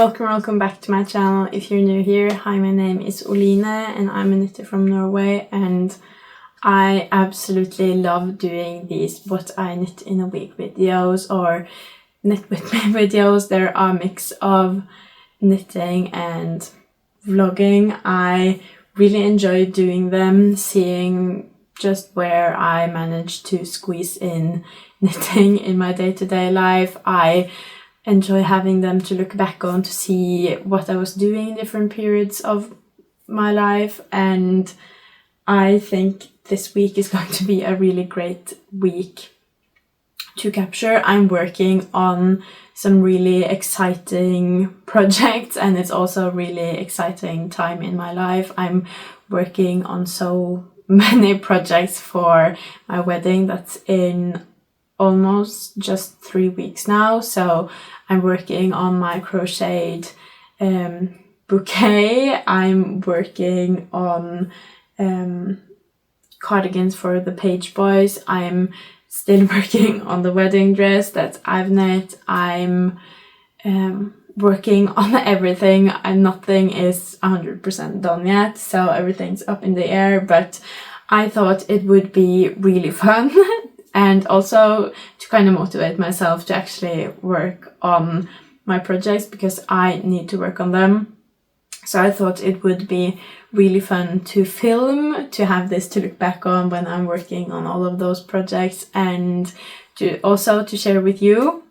Welcome back to my channel. If you're new here, hi, my name is Oline and I'm a knitter from Norway, and I absolutely love doing these What I Knit in a Week videos or Knit with me videos. They're a mix of knitting and vlogging. I really enjoy doing them, seeing just where I manage to squeeze in knitting in my day-to-day life. I enjoy having them to look back on, to see what I was doing in different periods of my life, and I think this week is going to be a really great week to capture. I'm working on some really exciting projects, and it's also a really exciting time in my life. I'm working on so many projects for my wedding that's in almost just 3 weeks now. So I'm working on my crocheted bouquet. I'm working on cardigans for the page boys. I'm still working on the wedding dress that I've knit. I'm working on everything, and nothing is 100% done yet, so everything's up in the air, but I thought it would be really fun and also to kind of motivate myself to actually work on my projects, because I need to work on them. So I thought it would be really fun to film, to have this to look back on when I'm working on all of those projects, and to also to share with you.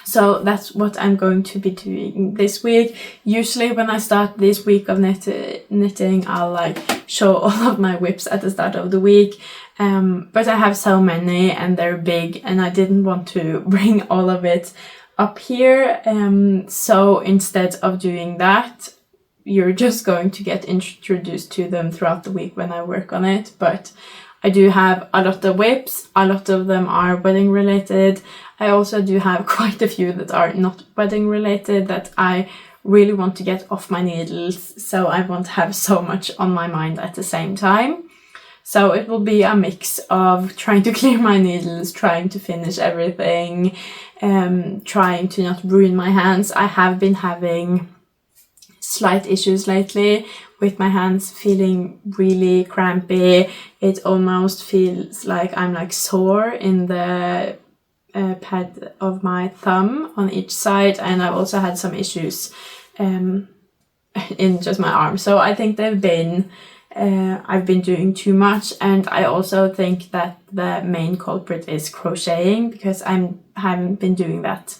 So that's what I'm going to be doing this week. Usually when I start this week of knitting, I'll like show all of my whips at the start of the week. But I have so many and they're big, and I didn't want to bring all of it up here. So instead of doing that, you're just going to get introduced to them throughout the week when I work on it. But I do have a lot of whips. A lot of them are wedding related. I also do have quite a few that are not wedding related that I really want to get off my needles, so I won't have so much on my mind at the same time. So it will be a mix of trying to clear my needles, trying to finish everything, trying to not ruin my hands. I have been having slight issues lately with my hands feeling really crampy. It almost feels like I'm like sore in the pad of my thumb on each side, and I've also had some issues in just my arm. So I think I've been doing too much, and I also think that the main culprit is crocheting, because I haven't been doing that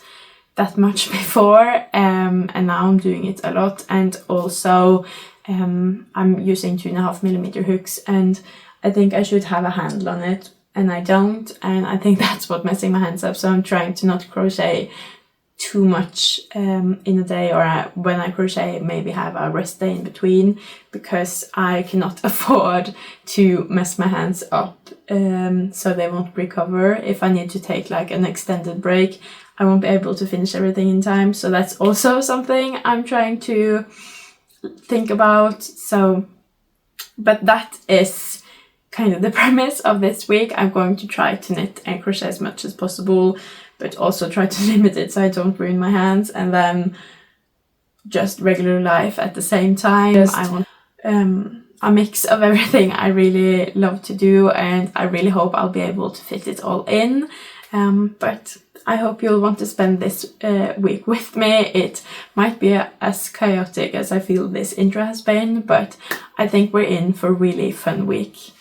much before, and now I'm doing it a lot. And also I'm using 2.5mm hooks, and I think I should have a handle on it, and I don't, and I think that's what messing my hands up. So I'm trying to not crochet too much in a day, or when I crochet maybe have a rest day in between, because I cannot afford to mess my hands up so they won't recover. If I need to take like an extended break, I won't be able to finish everything in time. So that's also something I'm trying to think about. So, but that is kind of the premise of this week. I'm going to try to knit and crochet as much as possible, but also try to limit it so I don't ruin my hands, and then just regular life at the same time. I want a mix of everything I really love to do, and I really hope I'll be able to fit it all in. But I hope you'll want to spend this week with me. It might be as chaotic as I feel this intro has been, but I think we're in for a really fun week.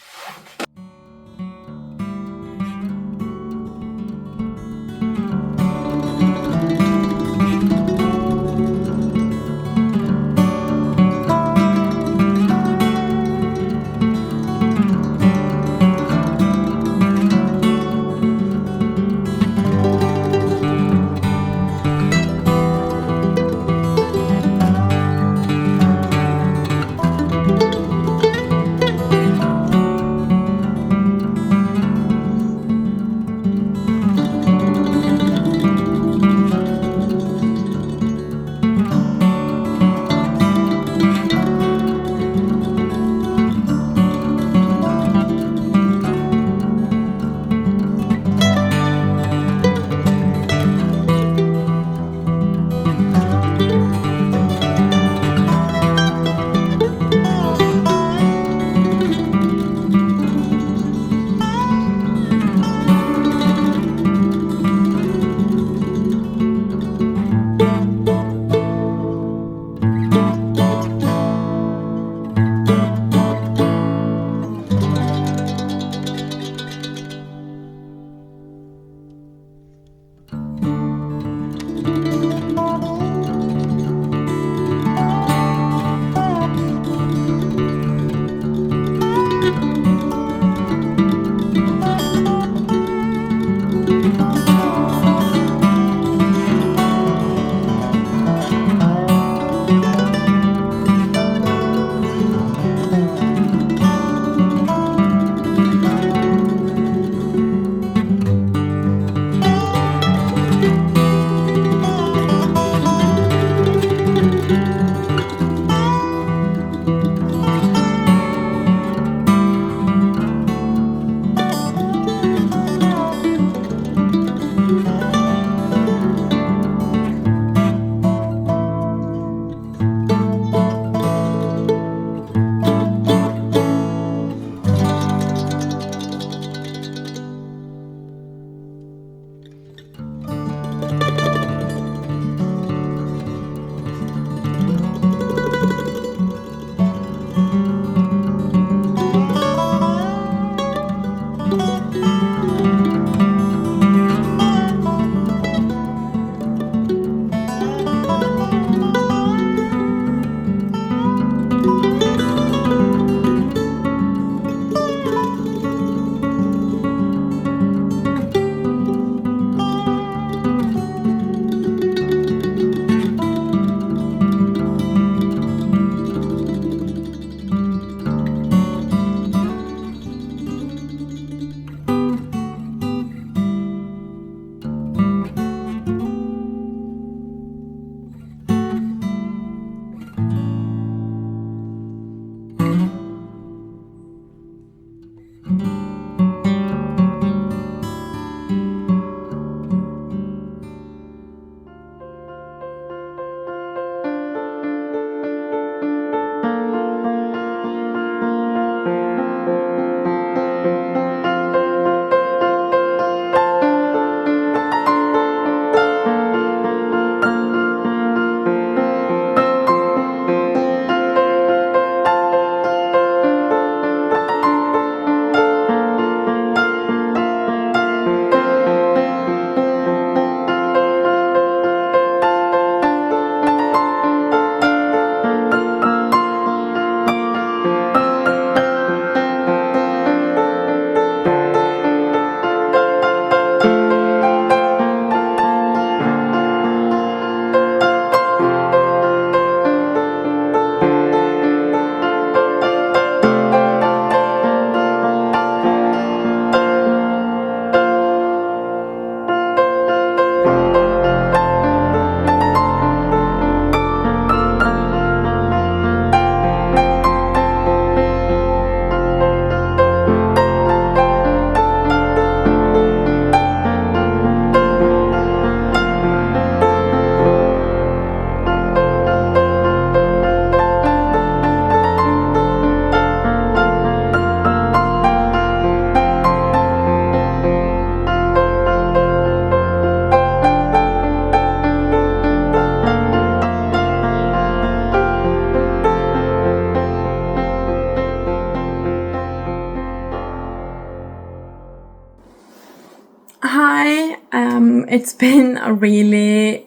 It's been a really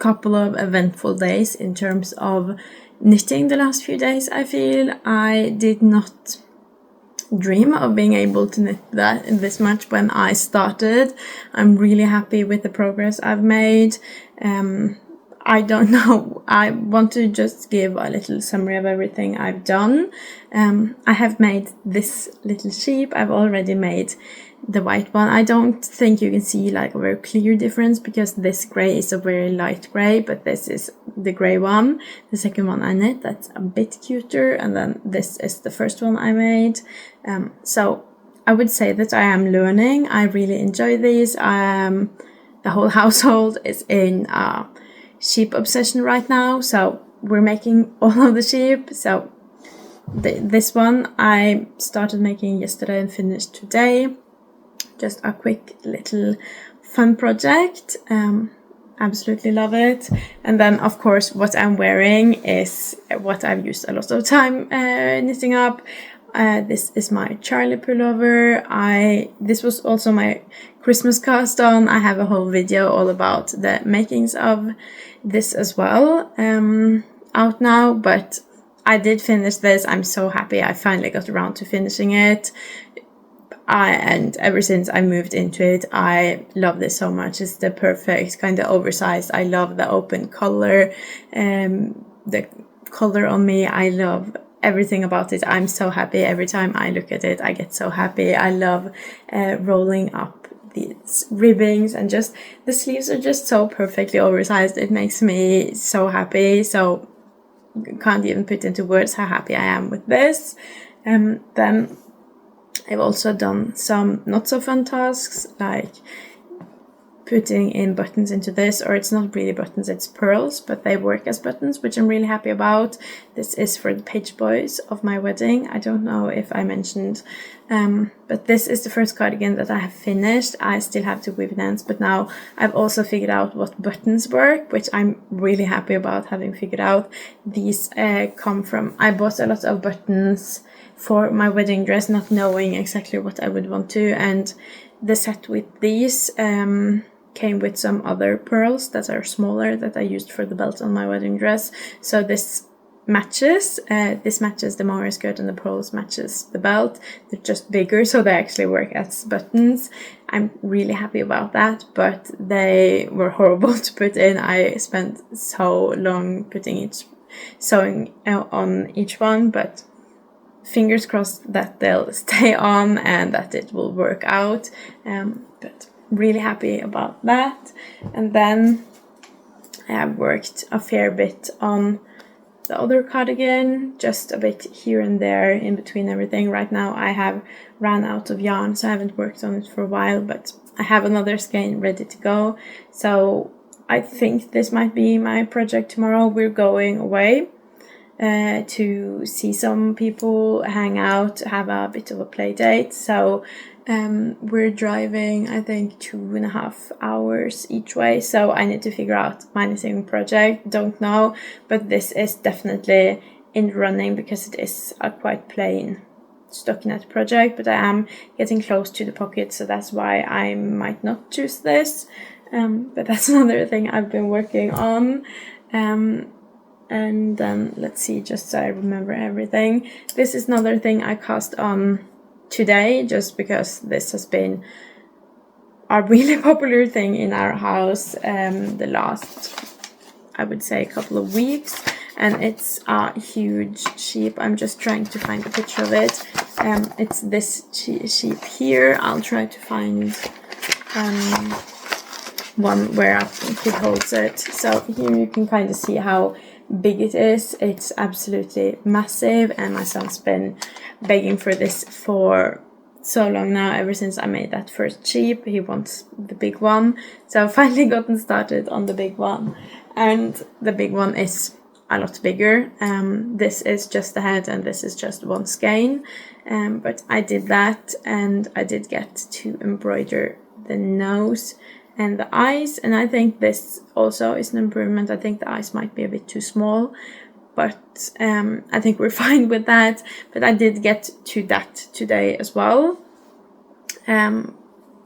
couple of eventful days in terms of knitting the last few days. I feel I did not dream of being able to knit this much when I started. I'm really happy with the progress I've made. I don't know, I want to just give a little summary of everything I've done. I have made this little sheep. I've already made the white one. I don't think you can see like a very clear difference because this grey is a very light grey, but this is the grey one. The second one I knit, that's a bit cuter, and then this is the first one I made. So I would say that I am learning. I really enjoy these. The whole household is in sheep obsession right now, so we're making all of the sheep. So this one I started making yesterday and finished today. Just a quick little fun project. Absolutely love it. And then of course what I'm wearing is what I've used a lot of time knitting up. This is my Charlie pullover. This was also my Christmas cast on. I have a whole video all about the makings of this as well out now, but I did finish this. I'm so happy I finally got around to finishing it. And ever since I moved into it, I love this so much. It's the perfect kind of oversized. I love the open color, the color on me. I love everything about it. I'm so happy every time I look at it. I get so happy. I love rolling up these ribbings, and just the sleeves are just so perfectly oversized. It makes me so happy. So can't even put into words how happy I am with this. Then I've also done some not so fun tasks, like putting in buttons into this, or it's not really buttons, it's pearls, but they work as buttons, which I'm really happy about. This is for the page boys of my wedding. I don't know if I mentioned, but this is the first cardigan that I have finished. I still have to weave ends, but now I've also figured out what buttons work, which I'm really happy about having figured out. These come from, I bought a lot of buttons for my wedding dress, not knowing exactly what I would want to, and the set with these came with some other pearls that are smaller that I used for the belt on my wedding dress. So this matches the mohair skirt, and the pearls matches the belt. They're just bigger, so they actually work as buttons. I'm really happy about that, but they were horrible to put in. I spent so long sewing on each one, but fingers crossed that they'll stay on and that it will work out. But really happy about that. And then I have worked a fair bit on the other cardigan, just a bit here and there in between everything. Right now I have ran out of yarn, so I haven't worked on it for a while, but I have another skein ready to go. So I think this might be my project tomorrow. We're going away to see some people, hang out, have a bit of a play date. So we're driving, I think, 2.5 hours each way. So I need to figure out my knitting project. Don't know, but this is definitely in running because it is a quite plain stockinette project. But I am getting close to the pocket, so that's why I might not choose this. But that's another thing I've been working on. And then let's see, just so I remember everything. This is another thing I cast on today, just because this has been a really popular thing in our house the last, I would say, couple of weeks. And it's a huge sheep. I'm just trying to find a picture of it. It's this sheep here. I'll try to find one where a kid holds it. So here you can kind of see how big it is. It's absolutely massive, and my son's been begging for this for so long now, ever since I made that first sheep. He wants the big one, so I've finally gotten started on the big one, and the big one is a lot bigger. This is just the head and this is just one skein, but I did that, and I did get to embroider the nose and the eyes, and I think this also is an improvement. I think the eyes might be a bit too small, but I think we're fine with that. But I did get to that today as well.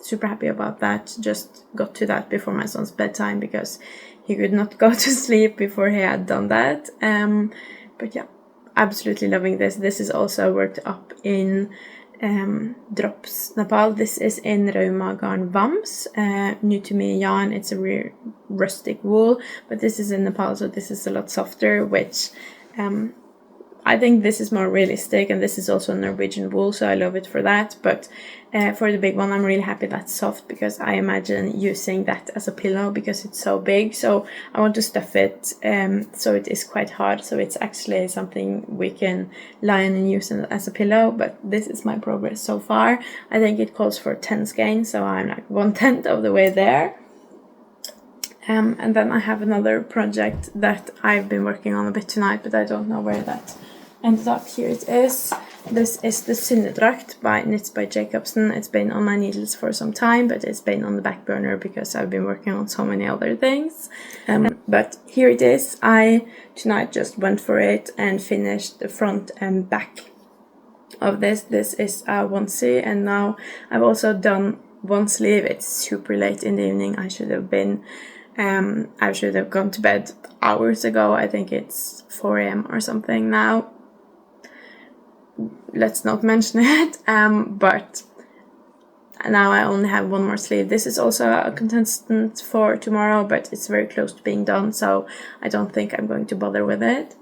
super happy about that. Just got to that before my son's bedtime because he could not go to sleep before he had done that. But yeah, absolutely loving this. This is also worked up in Drops, Nepal. This is in Rauma garn Vams, new to me yarn. It's a real rustic wool, but this is in Nepal, so this is a lot softer, which I think this is more realistic, and this is also Norwegian wool, so I love it for that. But for the big one, I'm really happy that's soft, because I imagine using that as a pillow because it's so big. So I want to stuff it so it is quite hard, so it's actually something we can lie on and use as a pillow. But this is my progress so far. I think it calls for 10 skeins, so I'm like 1/10 of the way there. And then I have another project that I've been working on a bit tonight, but I don't know where that ended up. Here it is. This is the Synnedrakt by KnitbyJacobsen. It's been on my needles for some time, but it's been on the back burner because I've been working on so many other things. But here it is. I tonight just went for it and finished the front and back of this. This is a onesie, and now I've also done one sleeve. It's super late in the evening. I should have gone to bed hours ago. I think it's 4 a.m. or something now. Let's not mention it. But now I only have one more sleeve. This is also a contestant for tomorrow, but it's very close to being done, so I don't think I'm going to bother with it.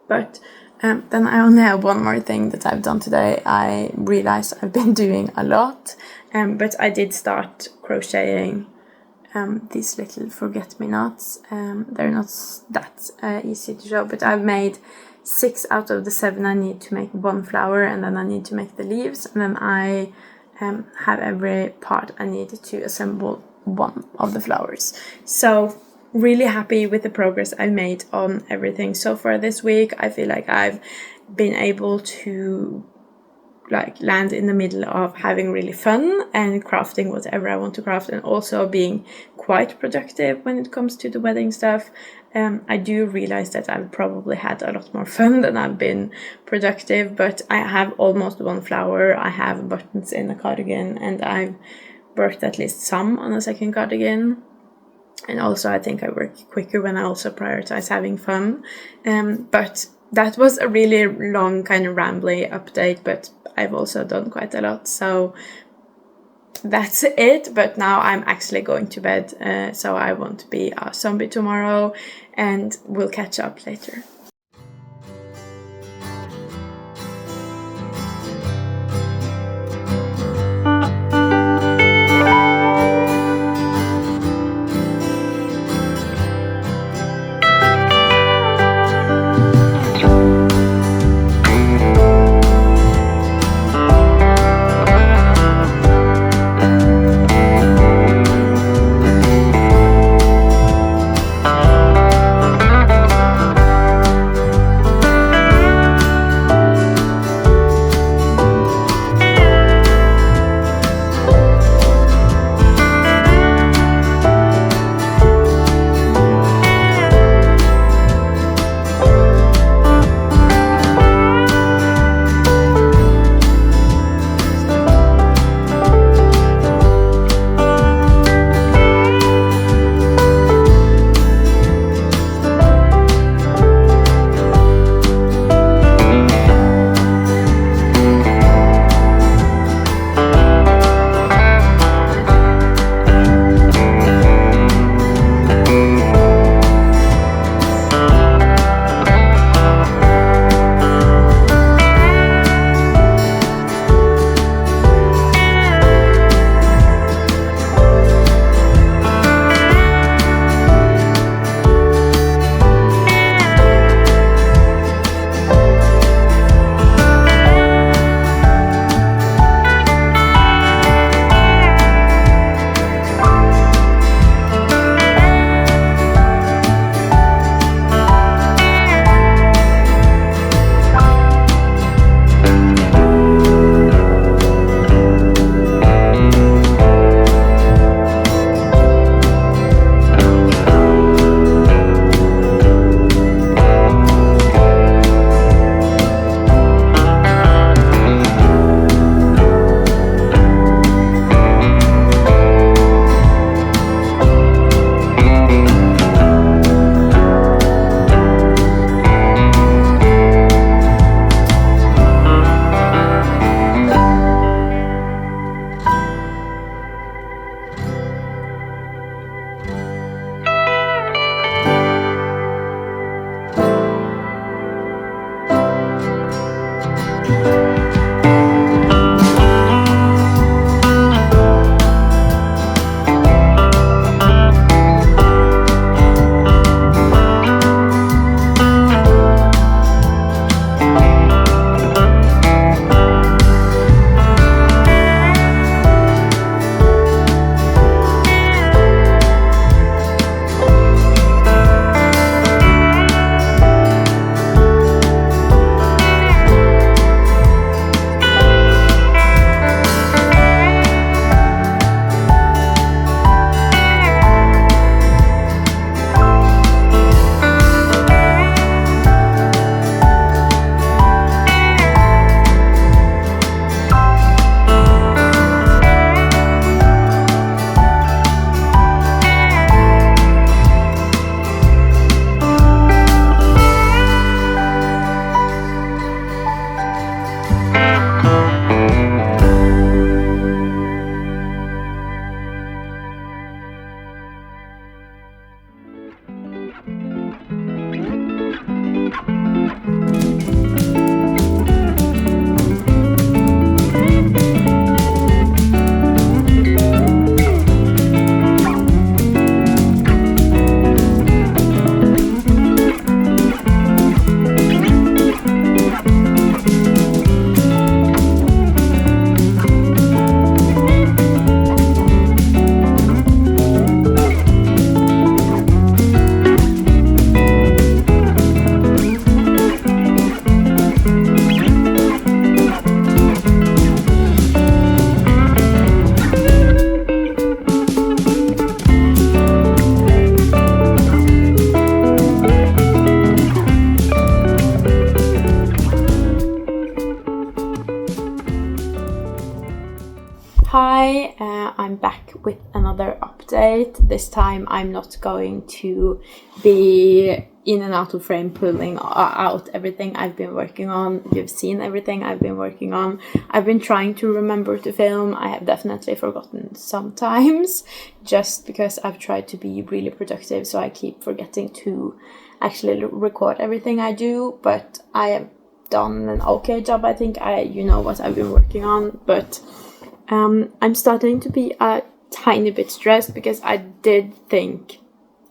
But then I only have one more thing that I've done today. I realized I've been doing a lot, but I did start crocheting these little forget-me-nots. They're not that easy to show, but I've made 6 out of the 7 I need to make one flower, and then I need to make the leaves, and then I have every part I need to assemble one of the flowers. So really happy with the progress I've made on everything so far this week. I feel like I've been able to land in the middle of having really fun and crafting whatever I want to craft, and also being quite productive when it comes to the wedding stuff. I do realize that I've probably had a lot more fun than I've been productive, but I have almost one flower, I have buttons in a cardigan, and I've worked at least some on a second cardigan. And also I think I work quicker when I also prioritize having fun. But that was a really long kind of rambly update, but I've also done quite a lot, so that's it. But now I'm actually going to bed, so I won't be a zombie tomorrow, and we'll catch up later. Hi, I'm back with another update. This time I'm not going to be in and out of frame pulling out everything I've been working on. You've seen everything I've been working on. I've been trying to remember to film. I have definitely forgotten sometimes, just because I've tried to be really productive, so I keep forgetting to actually record everything I do, but I have done an okay job. I think you know what I've been working on, but I'm starting to be a tiny bit stressed because I did think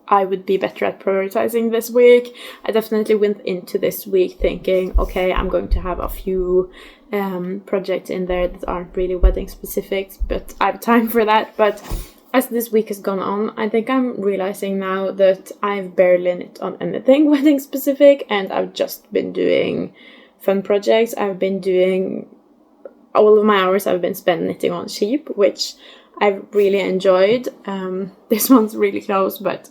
I would be better at prioritizing this week. I definitely went into this week thinking, okay, I'm going to have a few projects in there that aren't really wedding specific, but I have time for that. But as this week has gone on, I think I'm realizing now that I've barely knit on anything wedding specific, and I've just been doing fun projects. I've been doing all of my hours I've been spent knitting on sheep, which I've really enjoyed. This one's really close, but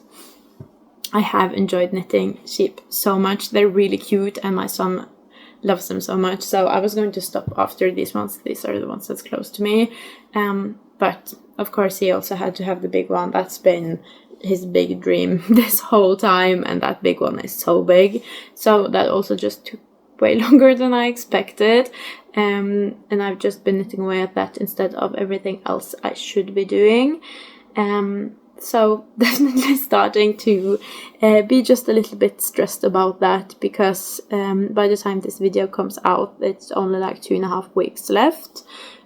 I have enjoyed knitting sheep so much. They're really cute and my son loves them so much. So I was going to stop after these ones. These are the ones that's close to me. But of course he also had to have the big one. That's been his big dream this whole time, and that big one is so big. So that also just took way longer than I expected. And I've just been knitting away at that instead of everything else I should be doing. So definitely starting to be just a little bit stressed about that, because by the time this video comes out, it's only like 2.5 weeks left.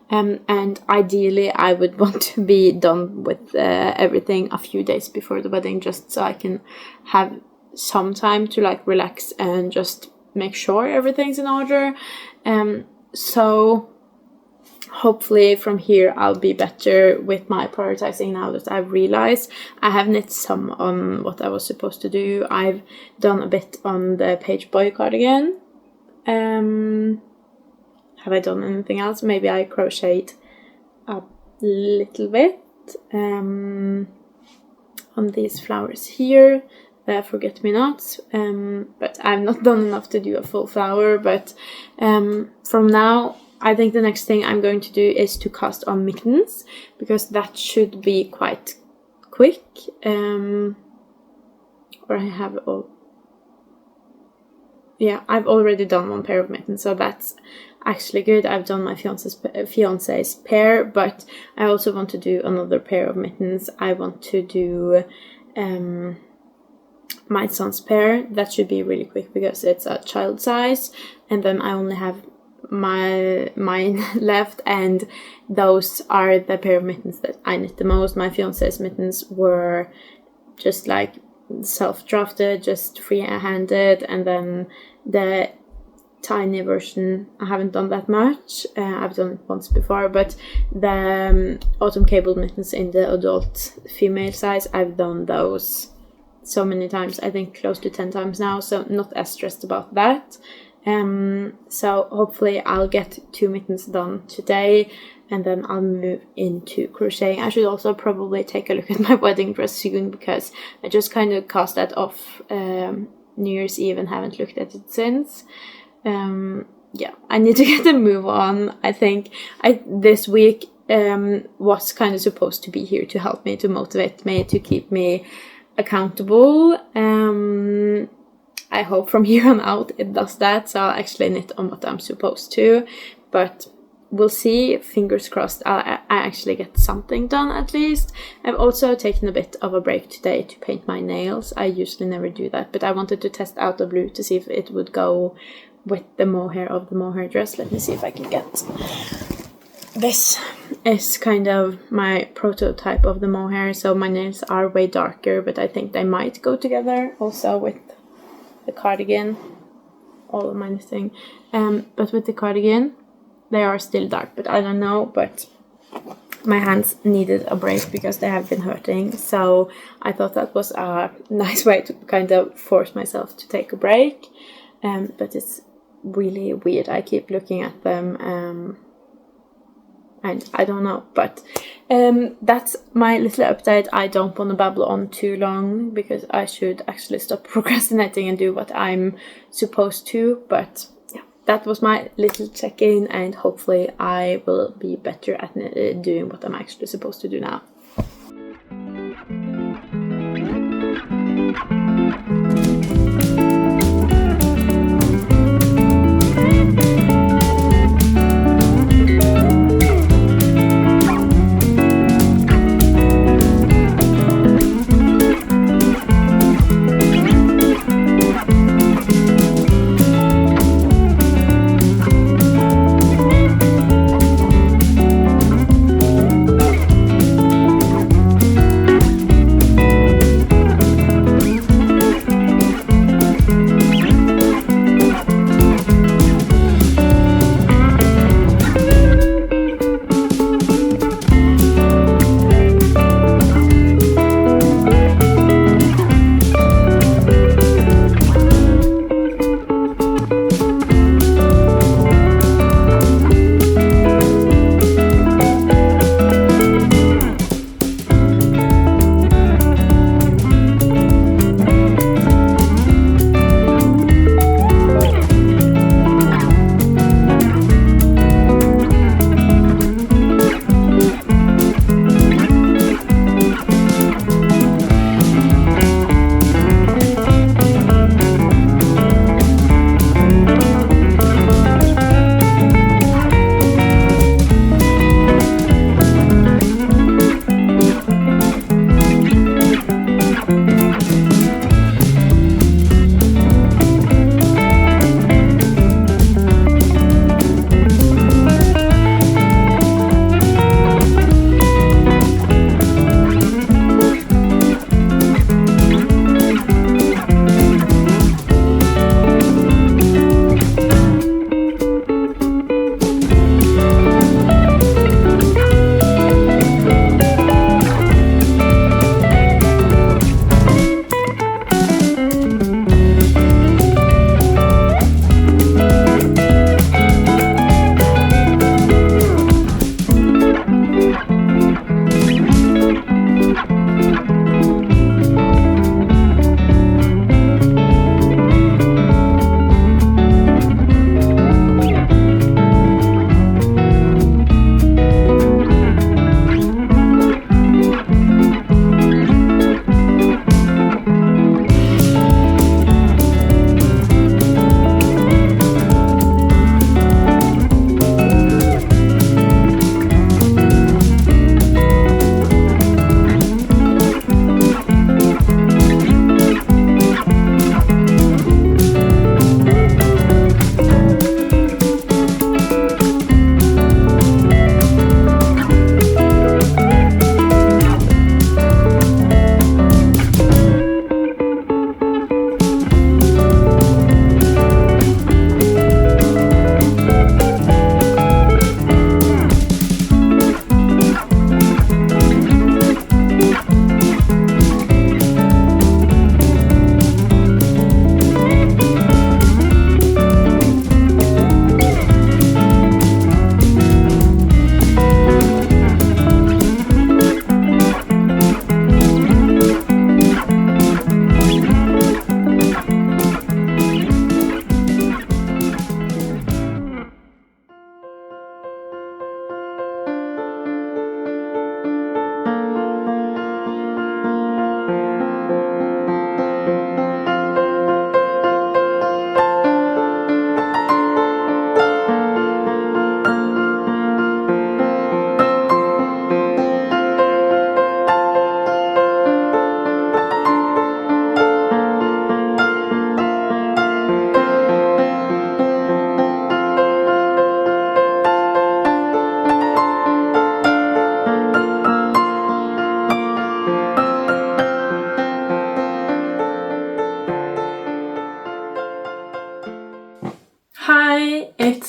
And ideally I would want to be done with everything a few days before the wedding, just so I can have some time to like relax and just make sure everything's in order. So hopefully from here I'll be better with my prioritizing now that I've realized I have knit some on what I was supposed to do. I've done a bit on the page boy cardigan. Have I done anything else? Maybe I crocheted a little bit on these flowers here. Forget-me-nots, but I've not done enough to do a full flower. But from now, I think the next thing I'm going to do is to cast on mittens, because that should be quite quick. Or I have I've already done one pair of mittens, so that's actually good. I've done my fiance's pair, but I also want to do another pair of mittens. I want to do my son's pair. That should be really quick because it's a child size, and then I only have mine left, and those are the pair of mittens that I knit the most. My fiance's mittens were just like self-drafted, just free-handed, and then the tiny version I haven't done that much. I've done it once before, but the autumn cabled mittens in the adult female size, I've done those so many times, I think close to 10 times now, so not as stressed about that. So hopefully I'll get 2 mittens done today, and then I'll move into crocheting. I should also probably take a look at my wedding dress soon, because I just kind of cast that off New Year's Eve and haven't looked at it since. Yeah, I need to get a move on. I think this week was kind of supposed to be here to help me, to motivate me, to keep me accountable. I hope from here on out it does that, so I'll actually knit on what I'm supposed to, but we'll see. Fingers crossed I actually get something done at least. I've also taken a bit of a break today to paint my nails. I usually never do that, but I wanted to test out the blue to see if it would go with the mohair of the mohair dress. Let me see if I can get... This is kind of my prototype of the mohair, so my nails are way darker, but I think they might go together also with the cardigan, all of my knitting. But with the cardigan, they are still dark, but I don't know, but my hands needed a break because they have been hurting, so I thought that was a nice way to kind of force myself to take a break. But it's really weird. I keep looking at them, and I don't know, but that's my little update. I don't want to babble on too long because I should actually stop procrastinating and do what I'm supposed to, but yeah, that was my little check-in, and hopefully I will be better at doing what I'm actually supposed to do now.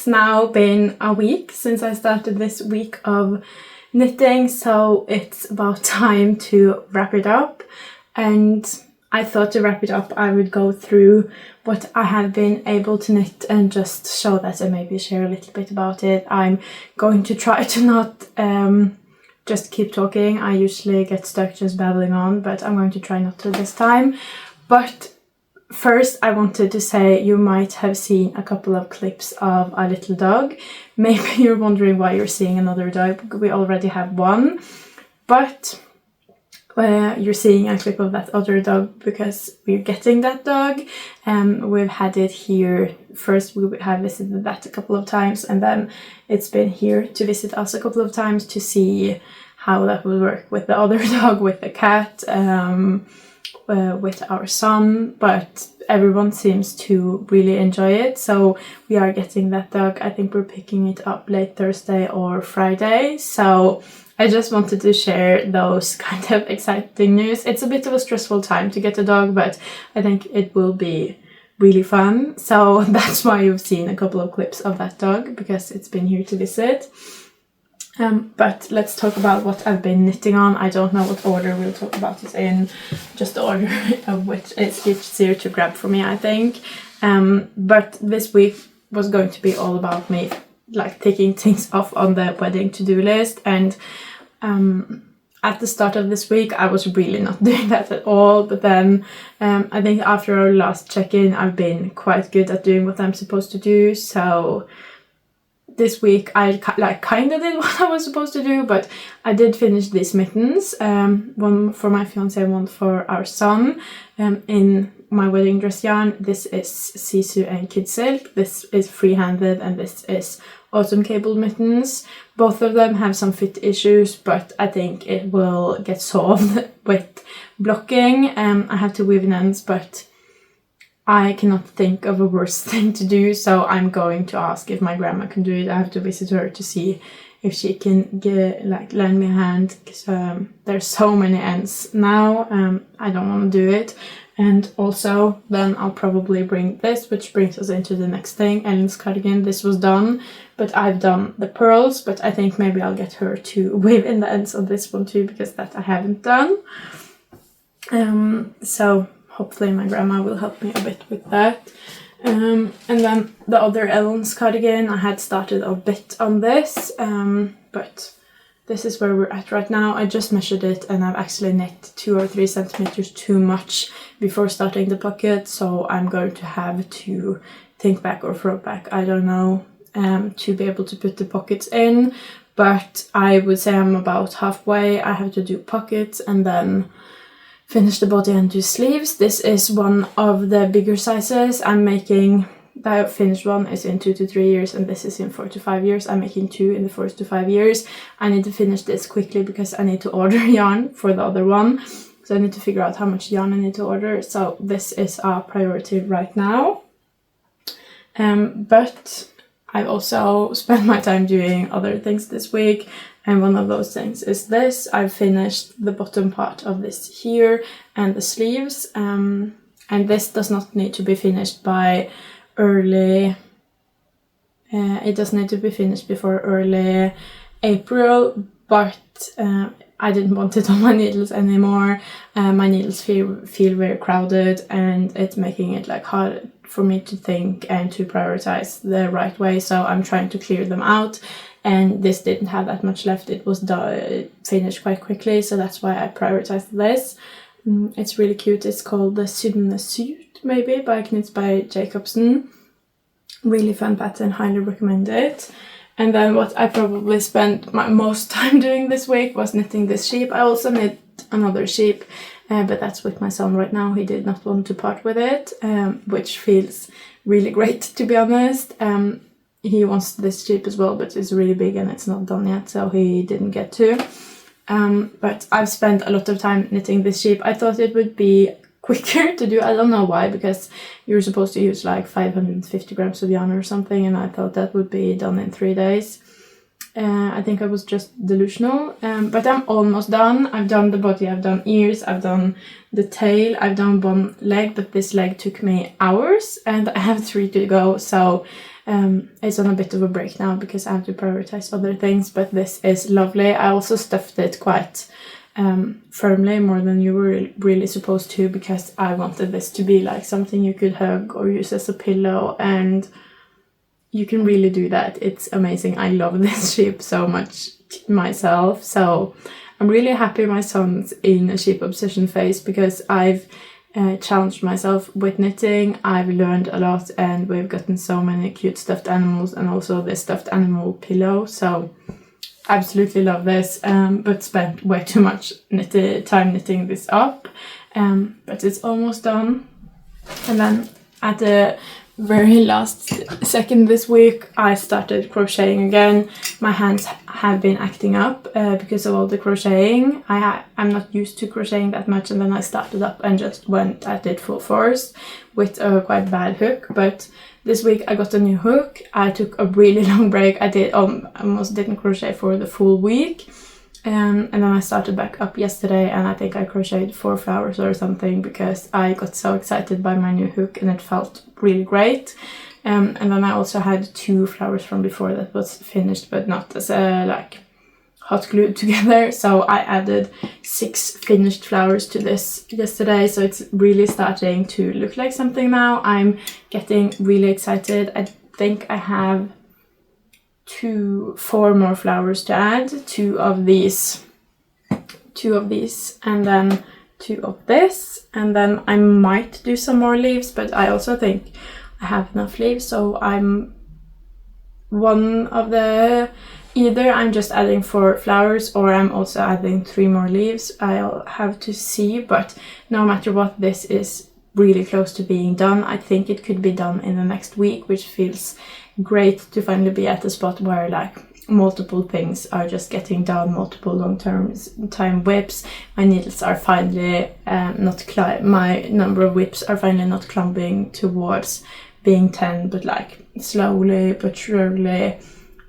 it's now been a week since I started this week of knitting, so it's about time to wrap it up. And I thought to wrap it up I would go through what I have been able to knit and just show that and maybe share a little bit about it. I'm going to try to not just keep talking. I usually get stuck just babbling on, but I'm going to try not to this time. But first I wanted to say you might have seen a couple of clips of a little dog. Maybe you're wondering why you're seeing another dog. We already have one, but you're seeing a clip of that other dog because we're getting that dog. We've had it here. First we have visited that a couple of times, and then it's been here to visit us a couple of times to see how that will work with the other dog, with the cat, with our son. But everyone seems to really enjoy it, so we are getting that dog. I think we're picking it up late Thursday or Friday, so I just wanted to share those kind of exciting news. It's a bit of a stressful time to get a dog, but I think it will be really fun. So that's why you've seen a couple of clips of that dog, because it's been here to visit. But let's talk about what I've been knitting on. I don't know what order we'll talk about it in, just the order of which it's easier to grab for me, I think. But this week was going to be all about me like taking things off on the wedding to-do list, and at the start of this week I was really not doing that at all, but then I think after our last check-in I've been quite good at doing what I'm supposed to do. So this week I kind of did what I was supposed to do, but I did finish these mittens, one for my fiance and one for our son, in my wedding dress yarn. This is sisu and kid silk, this is free-handed, and this is autumn cable mittens. Both of them have some fit issues, but I think it will get solved with blocking. I have to weave in ends, but I cannot think of a worse thing to do, so I'm going to ask if my grandma can do it. I have to visit her to see if she can lend me a hand, because there's so many ends now. I don't want to do it. And also then I'll probably bring this, which brings us into the next thing, Ellen's cardigan. This was done, but I've done the pearls, but I think maybe I'll get her to weave in the ends of this one too, because that I haven't done. So hopefully my grandma will help me a bit with that. And then the other Ellen's cardigan, I had started a bit on this, but this is where we're at right now. I just measured it and I've actually knit 2 or 3 centimeters too much before starting the pocket, so I'm going to have to think back or throw back, I don't know, to be able to put the pockets in. But I would say I'm about halfway. I have to do pockets and then finish the body and do sleeves. This is one of the bigger sizes I'm making. The finished one is in 2 to 3 years, and this is in 4 to 5 years. I'm making 2 in the 4 to 5 years. I need to finish this quickly because I need to order yarn for the other one. So I need to figure out how much yarn I need to order. So this is our priority right now. But I've also spent my time doing other things this week. And one of those things is this. I've finished the bottom part of this here and the sleeves. And this does not need to be finished by early, it doesn't need to be finished before early April, but I didn't want it on my needles anymore. My needles feel very crowded, and it's making it like hard for me to think and to prioritize the right way, so I'm trying to clear them out. And this didn't have that much left. It was finished quite quickly, so that's why I prioritized this. It's really cute. It's called the Synnedrakt, maybe, by KnitbyJacobsen. Really fun pattern, highly recommend it. And then what I probably spent my most time doing this week was knitting this sheep. I also knit another sheep, but that's with my son right now. He did not want to part with it, which feels really great, to be honest. He wants this sheep as well, but it's really big and it's not done yet, so he didn't get to. But I've spent a lot of time knitting this sheep. I thought it would be quicker to do. I don't know why, because you're supposed to use like 550 grams of yarn or something, and I thought that would be done in 3 days. I think I was just delusional, but I'm almost done. I've done the body, I've done ears, I've done the tail, I've done one leg, but this leg took me hours and I have 3 to go, so It's on a bit of a break now because I have to prioritize other things, but this is lovely. I also stuffed it quite firmly, more than you were really supposed to, because I wanted this to be like something you could hug or use as a pillow, and you can really do that. It's amazing. I love this sheep so much myself, so I'm really happy my son's in a sheep obsession phase, because I've challenged myself with knitting. I've learned a lot, and we've gotten so many cute stuffed animals, and also this stuffed animal pillow, so absolutely love this, but spent way too much time knitting this up, but it's almost done. And then at the very last second this week, I started crocheting again. My hands have been acting up because of all the crocheting. I'm not used to crocheting that much, and then I started up and just went at it full force with a quite bad hook. But this week I got a new hook. I took a really long break. I almost didn't crochet for the full week. And then I started back up yesterday, and I think I crocheted 4 flowers or something, because I got so excited by my new hook and it felt really great. And then I also had 2 flowers from before that was finished, but not as like hot glued together. So I added 6 finished flowers to this yesterday, so it's really starting to look like something now. I'm getting really excited. I think I have 4 more flowers to add, 2 of these, and then 2 of this, and then I might do some more leaves, but I also think I have enough leaves, so I'm one of the, either I'm just adding 4 flowers or I'm also adding 3 more leaves. I'll have to see, but no matter what, this is really close to being done. I think it could be done in the next week, which feels great to finally be at a spot where like multiple things are just getting done, multiple long-term time whips. My needles are finally my number of whips are finally not clumping towards being 10, but like slowly but surely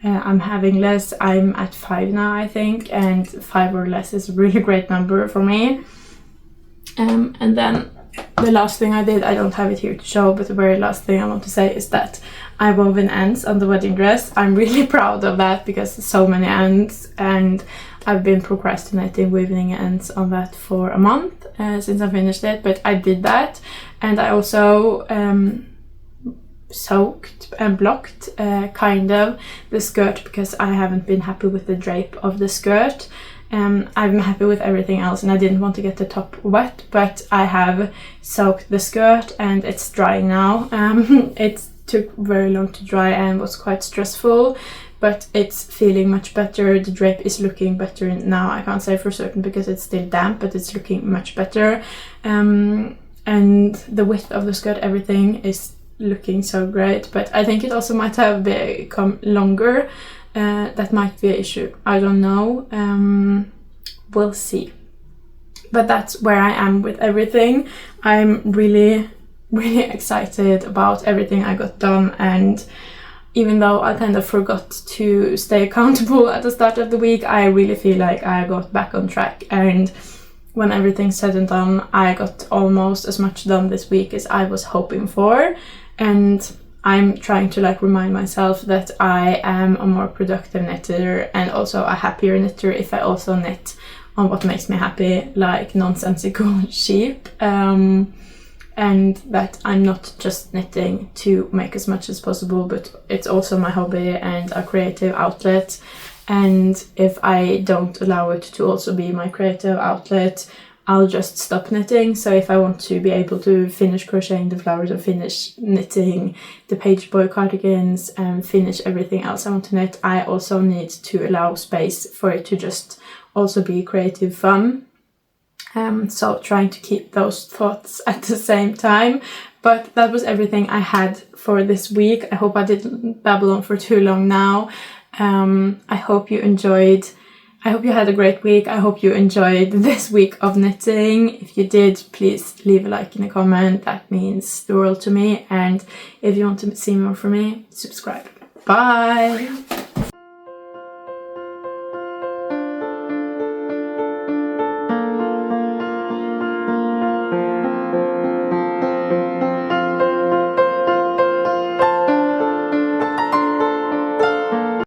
I'm having less. I'm at 5 now, I think, and 5 or less is a really great number for me. And then the last thing I did, I don't have it here to show, but the very last thing I want to say is that I wove in ends on the wedding dress. I'm really proud of that, because so many ends, and I've been procrastinating weaving ends on that for a month since I finished it, but I did that. And I also soaked and blocked kind of the skirt, because I haven't been happy with the drape of the skirt. I'm happy with everything else, and I didn't want to get the top wet, but I have soaked the skirt and it's drying now. It took very long to dry and was quite stressful, but it's feeling much better. The drape is looking better now. I can't say for certain because it's still damp, but it's looking much better. And the width of the skirt, everything is looking so great, but I think it also might have become longer. That might be an issue. I don't know. We'll see. But that's where I am with everything. I'm really, really excited about everything I got done, and even though I kind of forgot to stay accountable at the start of the week, I really feel like I got back on track, and when everything's said and done, I got almost as much done this week as I was hoping for. And I'm trying to like remind myself that I am a more productive knitter and also a happier knitter if I also knit on what makes me happy, like nonsensical sheep, and that I'm not just knitting to make as much as possible, but it's also my hobby and a creative outlet. And if I don't allow it to also be my creative outlet, I'll just stop knitting. So if I want to be able to finish crocheting the flowers and finish knitting the page boy cardigans and finish everything else I want to knit, I also need to allow space for it to just also be creative fun. So trying to keep those thoughts at the same time. But that was everything I had for this week. I hope I didn't babble on for too long now. I hope you enjoyed. I hope you had a great week. I hope you enjoyed this week of knitting. If you did, please leave a like and a comment. That means the world to me. And if you want to see more from me, subscribe. Bye!